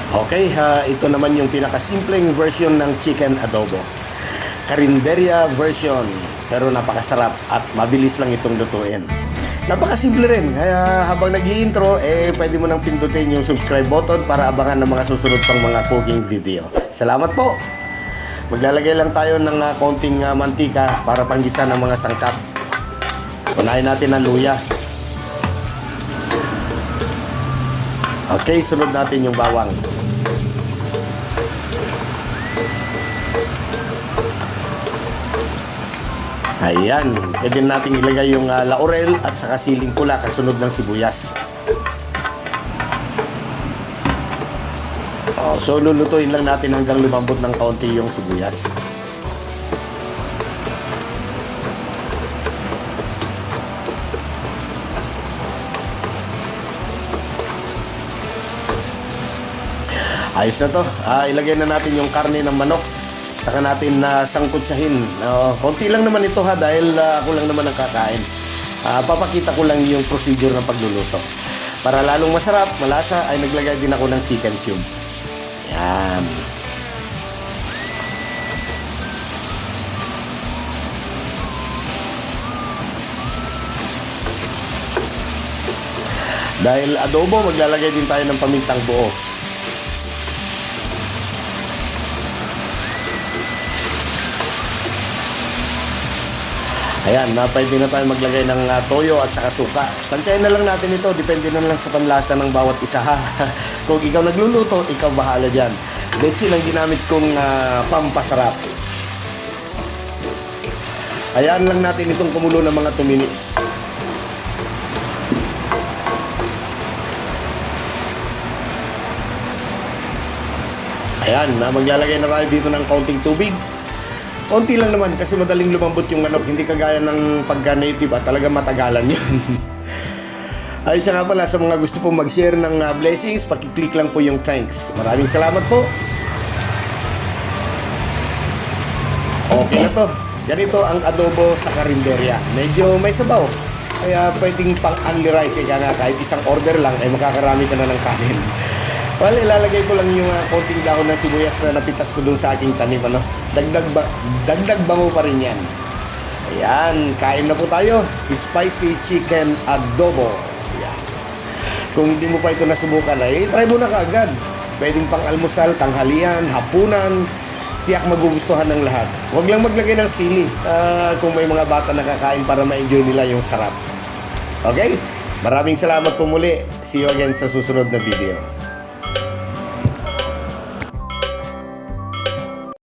Okay, ito naman yung pinakasimpleng version ng chicken adobo. Carinderia version, pero napakasarap at mabilis lang itong lutuin. Napakasimple rin, kaya habang nag-i-intro, pwede mo nang pindutin yung subscribe button para abangan ng mga susunod pang mga cooking video. Salamat po! Maglalagay lang tayo ng konting mantika para panggisa ng mga sangkap. Unahin natin ang luya. Okay, sunod natin yung bawang. Ayan, pwede natin ilagay yung laurel at saka siling pula kasunod ng sibuyas. So lulutuin lang natin hanggang lumambot ng kaunti yung sibuyas. Ayos na to. Ilagay na natin yung karne ng manok. Saka natin sangkutsahin. Konti lang naman ito dahil ako lang naman ang kakain. Papakita ko lang yung procedure ng pagluluto. Para lalong masarap, malasa, ay naglagay din ako ng chicken cube. Yan. Dahil adobo, maglalagay din tayo ng pamintang buo. Ayan, pwede na tayo maglagay ng toyo at saka suka. Tansyahin na lang natin ito, depende na lang sa panlasa ng bawat isa ha. Kung ikaw nagluluto, ikaw bahala dyan. Betsin ang ginamit kong pampasarap. Hayaan lang natin itong kumulo ng mga 2 minutes. Ayan, maglalagay na tayo dito ng kaunting tubig. Konti lang naman kasi madaling lumambot yung manok. Hindi kagaya ng pagka-native at talaga matagalan yun. Ay siya nga pala, sa mga gusto pong mag-share ng blessings, pakiclick lang po yung thanks. Maraming salamat po. Okay na to. Ganito ang adobo sa carinderia. Medyo may sabaw. Kaya pwedeng pang-only rice. Kaya kahit isang order lang ay makakarami ka na ng kanin. Well, ilalagay ko lang yung konting dahon ng sibuyas na napitas ko dun sa aking tanim. Dagdag bango pa rin yan. Ayan, kain na po tayo. Spicy chicken adobo. Ayan. Kung hindi mo pa ito nasubukan, try mo na kaagad. Pwedeng pang almusal, tanghalian, hapunan. Tiyak magugustuhan ng lahat. Huwag lang maglagay ng sili kung may mga bata nakakain para ma-enjoy nila yung sarap. Okay? Maraming salamat po muli. See you again sa susunod na video.